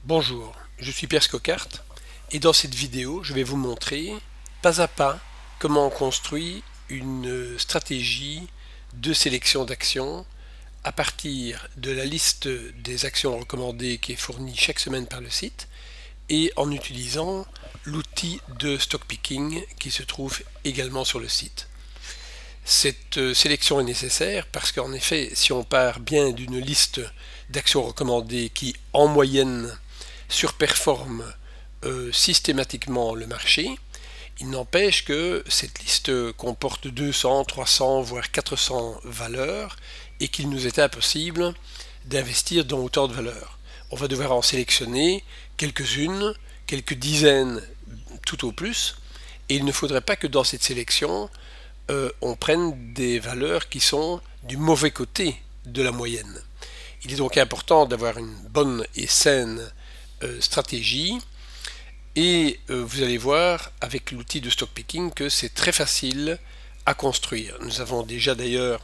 Bonjour, je suis Pierre Scocart et dans cette vidéo je vais vous montrer pas à pas comment on construit une stratégie de sélection d'actions à partir de la liste des actions recommandées qui est fournie chaque semaine par le site et en utilisant l'outil de stock picking qui se trouve également sur le site. Cette sélection est nécessaire parce qu'en effet, si on part bien d'une liste d'actions recommandées qui en moyenne surperforme systématiquement le marché, il n'empêche que cette liste comporte 200, 300, voire 400 valeurs et qu'il nous est impossible d'investir dans autant de valeurs. On va devoir en sélectionner quelques-unes, quelques dizaines tout au plus, et il ne faudrait pas que dans cette sélection, on prenne des valeurs qui sont du mauvais côté de la moyenne. Il est donc important d'avoir une bonne et saine stratégie et vous allez voir avec l'outil de stock picking que c'est très facile à construire. Nous avons déjà d'ailleurs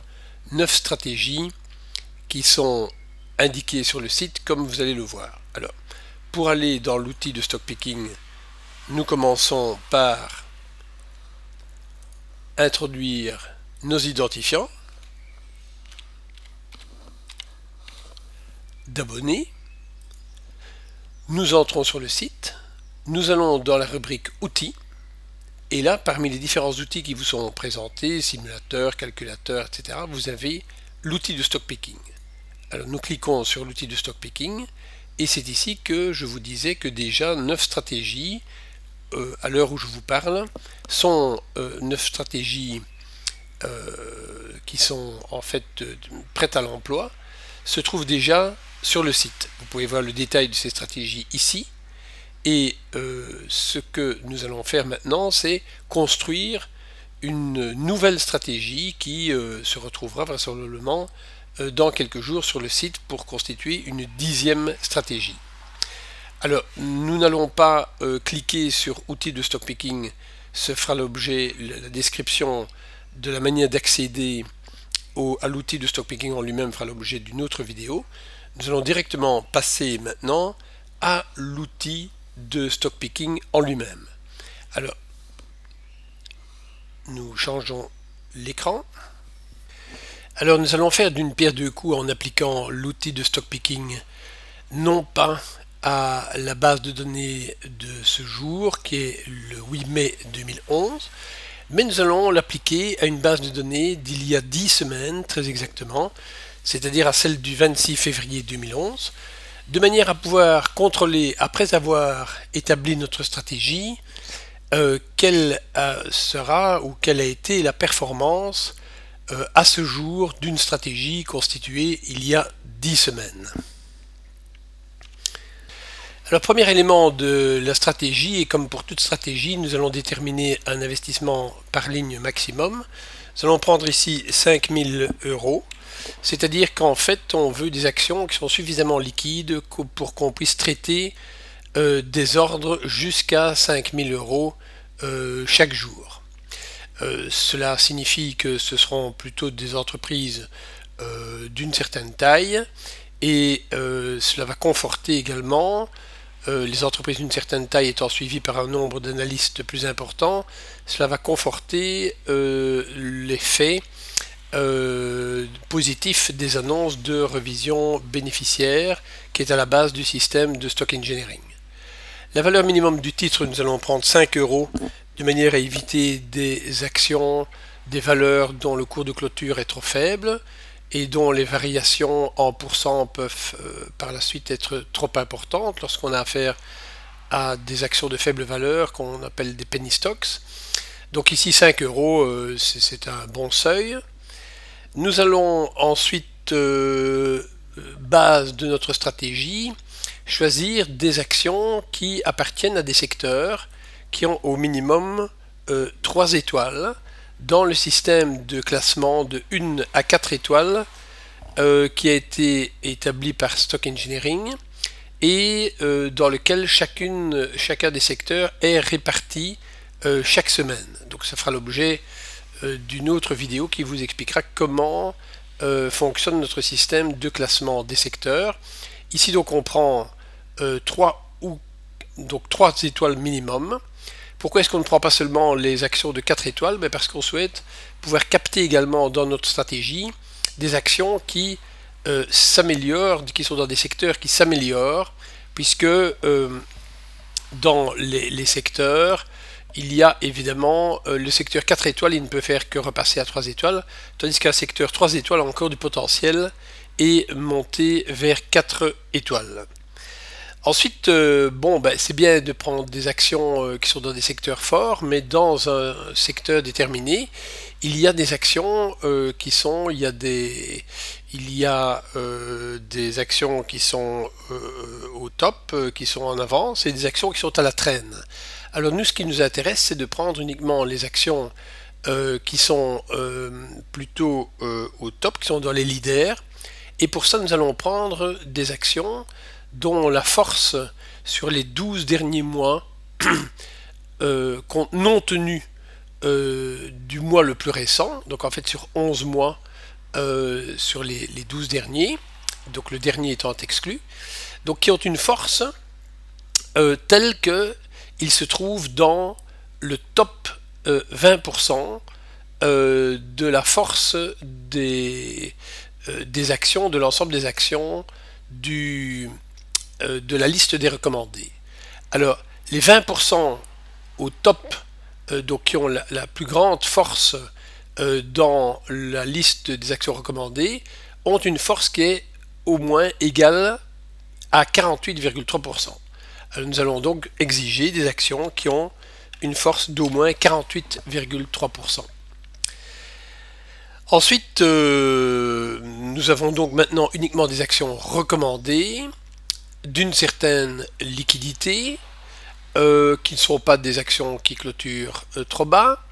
9 stratégies qui sont indiquées sur le site comme vous allez le voir. Alors, pour aller dans l'outil de stock picking, nous commençons par introduire nos identifiants d'abonnés. Nous entrons sur le site, nous allons dans la rubrique outils, et là, parmi les différents outils qui vous sont présentés, simulateur, calculateur, etc., vous avez l'outil de stock picking. Alors nous cliquons sur l'outil de stock picking, et c'est ici que je vous disais que déjà 9 stratégies, à l'heure où je vous parle, sont 9 stratégies qui sont en fait prêtes à l'emploi, se trouvent déjà sur le site. Vous pouvez voir le détail de ces stratégies ici. Et ce que nous allons faire maintenant, c'est construire une nouvelle stratégie qui se retrouvera vraisemblablement dans quelques jours sur le site pour constituer une 10e stratégie. Alors, nous n'allons pas cliquer sur outils de stock picking, ce fera l'objet, la description de la manière d'accéder à l'outil de stock picking en lui-même fera l'objet d'une autre vidéo. Nous allons directement passer maintenant à l'outil de stock picking en lui-même. Alors, nous changeons l'écran. Alors, nous allons faire d'une pierre deux coups en appliquant l'outil de stock picking, non pas à la base de données de ce jour, qui est le 8 mai 2011, mais nous allons l'appliquer à une base de données d'il y a 10 semaines, très exactement, c'est-à-dire à celle du 26 février 2011, de manière à pouvoir contrôler, après avoir établi notre stratégie, quelle sera ou quelle a été la performance à ce jour d'une stratégie constituée il y a 10 semaines. Alors, premier élément de la stratégie, et comme pour toute stratégie, nous allons déterminer un investissement par ligne maximum. Nous allons prendre ici 5000 €. C'est-à-dire qu'en fait, on veut des actions qui sont suffisamment liquides pour qu'on puisse traiter des ordres jusqu'à 5000 € chaque jour. Cela signifie que ce seront plutôt des entreprises d'une certaine taille et cela va conforter également les entreprises d'une certaine taille étant suivies par un nombre d'analystes plus important. Cela va conforter l'effet positif des annonces de révision bénéficiaire qui est à la base du système de stock engineering. La valeur minimum du titre, nous allons prendre 5 € de manière à éviter des actions, des valeurs dont le cours de clôture est trop faible et dont les variations en pourcent peuvent par la suite être trop importantes lorsqu'on a affaire à des actions de faible valeur qu'on appelle des penny stocks. Donc ici 5 €, c'est un bon seuil. Nous allons ensuite, base de notre stratégie, choisir des actions qui appartiennent à des secteurs qui ont au minimum 3 étoiles dans le système de classement de 1 à 4 étoiles qui a été établi par Stock Engineering et dans lequel chacun des secteurs est réparti chaque semaine. Donc ça fera l'objet d'une autre vidéo qui vous expliquera comment fonctionne notre système de classement des secteurs. Ici donc on prend 3 étoiles minimum. Pourquoi est-ce qu'on ne prend pas seulement les actions de 4 étoiles? Parce qu'on souhaite pouvoir capter également dans notre stratégie des actions qui s'améliorent, qui sont dans des secteurs qui s'améliorent, puisque dans les secteurs, il y a évidemment le secteur 4 étoiles, il ne peut faire que repasser à 3 étoiles, tandis qu'un secteur 3 étoiles a encore du potentiel et monter vers 4 étoiles. Ensuite, c'est bien de prendre des actions qui sont dans des secteurs forts, mais dans un secteur déterminé, il y a des actions il y a des actions qui sont au top, qui sont en avance, et des actions qui sont à la traîne. Alors nous, ce qui nous intéresse, c'est de prendre uniquement les actions qui sont plutôt au top, qui sont dans les leaders, et pour ça, nous allons prendre des actions dont la force sur les 12 derniers mois non tenu du mois le plus récent, donc en fait sur 11 mois sur les 12 derniers, donc le dernier étant exclu, donc qui ont une force telle que ils se trouvent dans le top 20% de la force des actions, de l'ensemble des actions de la liste des recommandés. Alors, les 20% au top, donc qui ont la plus grande force dans la liste des actions recommandées, ont une force qui est au moins égale à 48,3%. Alors, nous allons donc exiger des actions qui ont une force d'au moins 48,3%. Ensuite, nous avons donc maintenant uniquement des actions recommandées d'une certaine liquidité, qui ne sont pas des actions qui clôturent trop bas,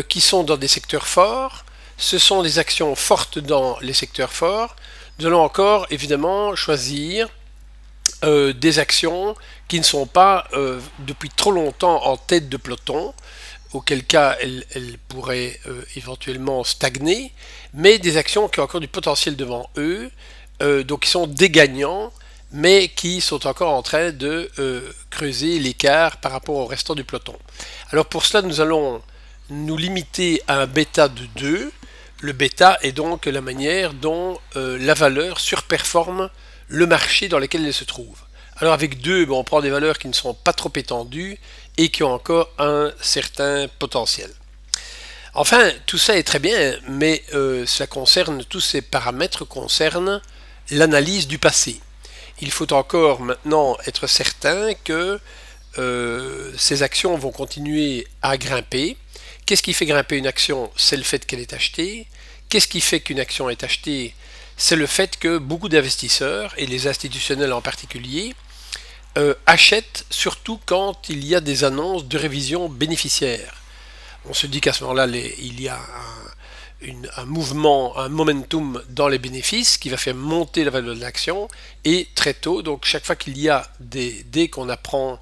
qui sont dans des secteurs forts. Ce sont des actions fortes dans les secteurs forts. Nous allons encore évidemment choisir des actions qui ne sont pas depuis trop longtemps en tête de peloton, auquel cas elles pourraient éventuellement stagner, mais des actions qui ont encore du potentiel devant eux, donc qui sont des gagnants, mais qui sont encore en train de creuser l'écart par rapport au restant du peloton. Alors pour cela, nous allons nous limiter à un bêta de 2. Le bêta est donc la manière dont la valeur surperforme le marché dans lequel elle se trouve. Alors avec 2, on prend des valeurs qui ne sont pas trop étendues et qui ont encore un certain potentiel. Enfin, tout ça est très bien, mais tous ces paramètres concernent l'analyse du passé. Il faut encore maintenant être certain que ces actions vont continuer à grimper. Qu'est-ce qui fait grimper une action? C'est le fait qu'elle est achetée. Qu'est-ce qui fait qu'une action est achetée? C'est le fait que beaucoup d'investisseurs, et les institutionnels en particulier, achètent surtout quand il y a des annonces de révision bénéficiaire. On se dit qu'à ce moment-là, il y a un mouvement, un momentum dans les bénéfices qui va faire monter la valeur de l'action, et très tôt, donc chaque fois qu'il y a dès qu'on apprend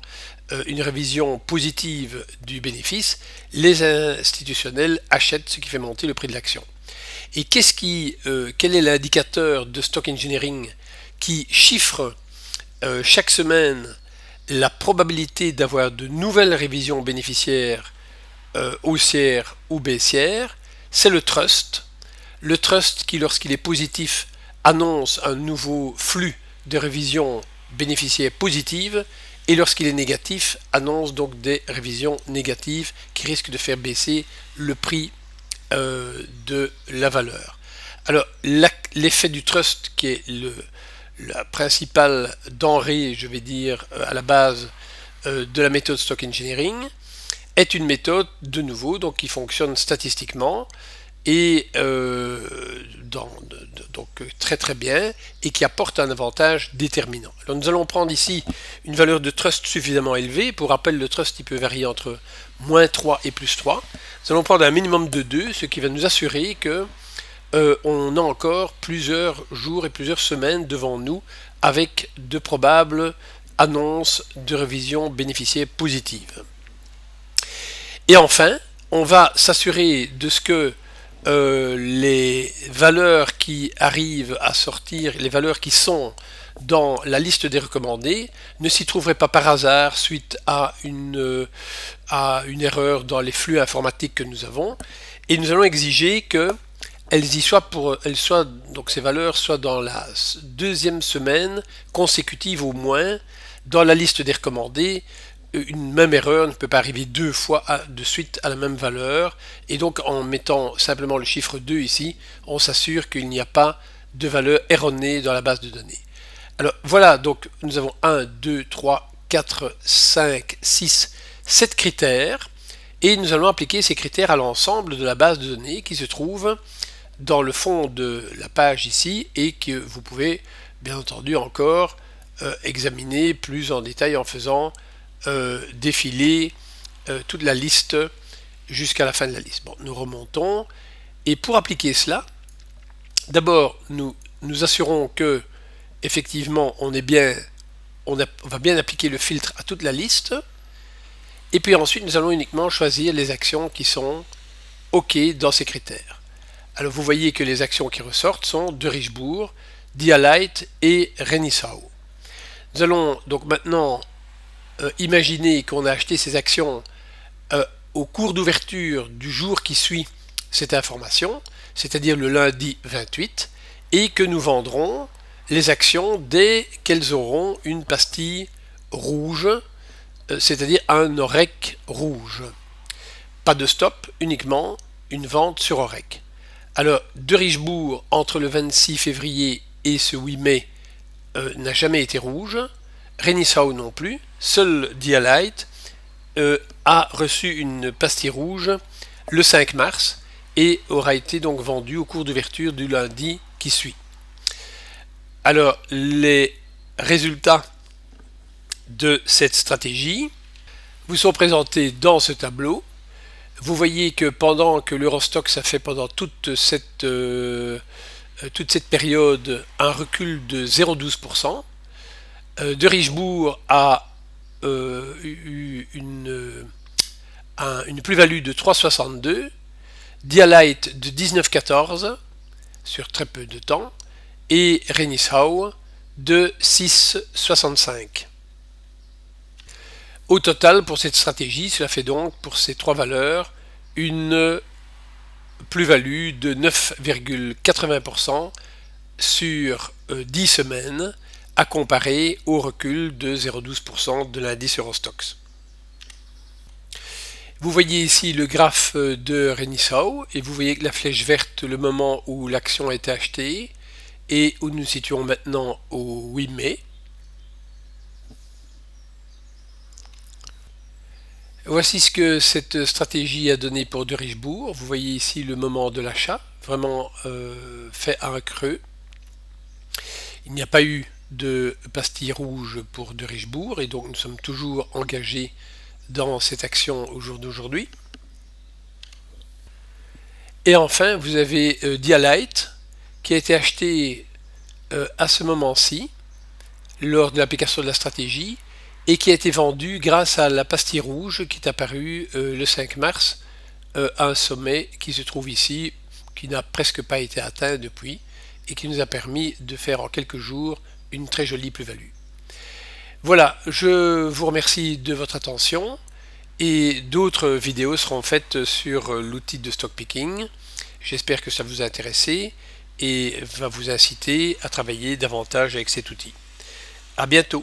une révision positive du bénéfice, les institutionnels achètent, ce qui fait monter le prix de l'action. Et quel est l'indicateur de stock engineering qui chiffre chaque semaine la probabilité d'avoir de nouvelles révisions bénéficiaires haussières ou baissières? C'est le trust. Le trust qui, lorsqu'il est positif, annonce un nouveau flux de révisions bénéficiaires positives, et lorsqu'il est négatif, annonce donc des révisions négatives qui risquent de faire baisser le prix de la valeur. Alors, l'effet du trust, qui est la principale denrée, je vais dire, à la base de la méthode stock engineering, est une méthode, de nouveau, donc, qui fonctionne statistiquement et donc très très bien, et qui apporte un avantage déterminant. Alors nous allons prendre ici une valeur de trust suffisamment élevée. Pour rappel, le trust il peut varier entre moins 3 et plus 3. Nous allons prendre un minimum de 2, ce qui va nous assurer que on a encore plusieurs jours et plusieurs semaines devant nous avec de probables annonces de révision bénéficiaire positive. Et enfin, on va s'assurer de ce que les valeurs qui arrivent à sortir, les valeurs qui sont dans la liste des recommandés, ne s'y trouveraient pas par hasard suite à une erreur dans les flux informatiques que nous avons. Et nous allons exiger que donc ces valeurs soient dans la deuxième semaine consécutive au moins dans la liste des recommandés. Une même erreur ne peut pas arriver deux fois de suite à la même valeur, et donc en mettant simplement le chiffre 2 ici, on s'assure qu'il n'y a pas de valeur erronée dans la base de données. Alors voilà, donc nous avons 1, 2, 3, 4, 5, 6, 7 critères, et nous allons appliquer ces critères à l'ensemble de la base de données qui se trouve dans le fond de la page ici, et que vous pouvez bien entendu encore examiner plus en détail en faisant défiler toute la liste jusqu'à la fin de la liste. Bon, nous remontons, et pour appliquer cela, d'abord nous assurons que effectivement on va bien appliquer le filtre à toute la liste, et puis ensuite nous allons uniquement choisir les actions qui sont OK dans ces critères. Alors vous voyez que les actions qui ressortent sont De Richbourg, Dialight et Renissau. Nous allons donc maintenant imaginer qu'on a acheté ces actions au cours d'ouverture du jour qui suit cette information, c'est-à-dire le lundi 28, et que nous vendrons les actions dès qu'elles auront une pastille rouge, c'est-à-dire un OREC rouge. Pas de stop, uniquement une vente sur OREC. Alors, De Richbourg, entre le 26 février et ce 8 mai, n'a jamais été rouge. Renissau non plus. Seul Dialight a reçu une pastille rouge le 5 mars et aura été donc vendu au cours d'ouverture du lundi qui suit. Alors, les résultats de cette stratégie vous sont présentés dans ce tableau. Vous voyez que pendant que l'Eurostoxx a fait pendant toute cette période un recul de 0,12%, De Richbourg a eu une plus-value de 3,62, Dialight de 19,14 sur très peu de temps, et Renissau de 6,65. Au total, pour cette stratégie, cela fait donc pour ces trois valeurs une plus-value de 9,80% sur 10 semaines, à comparer au recul de 0,12% de l'indice Eurostoxx. Vous voyez ici le graphe de Renissau, et vous voyez que la flèche verte, le moment où l'action a été achetée, et où nous nous situons maintenant au 8 mai. Voici ce que cette stratégie a donné pour De Richbourg. Vous voyez ici le moment de l'achat, vraiment fait à un creux. Il n'y a pas eu de pastille rouge pour De Richbourg, et donc nous sommes toujours engagés dans cette action au jour d'aujourd'hui. Et enfin, vous avez Dialight qui a été acheté à ce moment-ci, lors de l'application de la stratégie, et qui a été vendu grâce à la pastille rouge qui est apparue le 5 mars à un sommet qui se trouve ici, qui n'a presque pas été atteint depuis, et qui nous a permis de faire en quelques jours une très jolie plus-value. Voilà, je vous remercie de votre attention, et d'autres vidéos seront faites sur l'outil de stock picking. J'espère que ça vous a intéressé et va vous inciter à travailler davantage avec cet outil. À bientôt.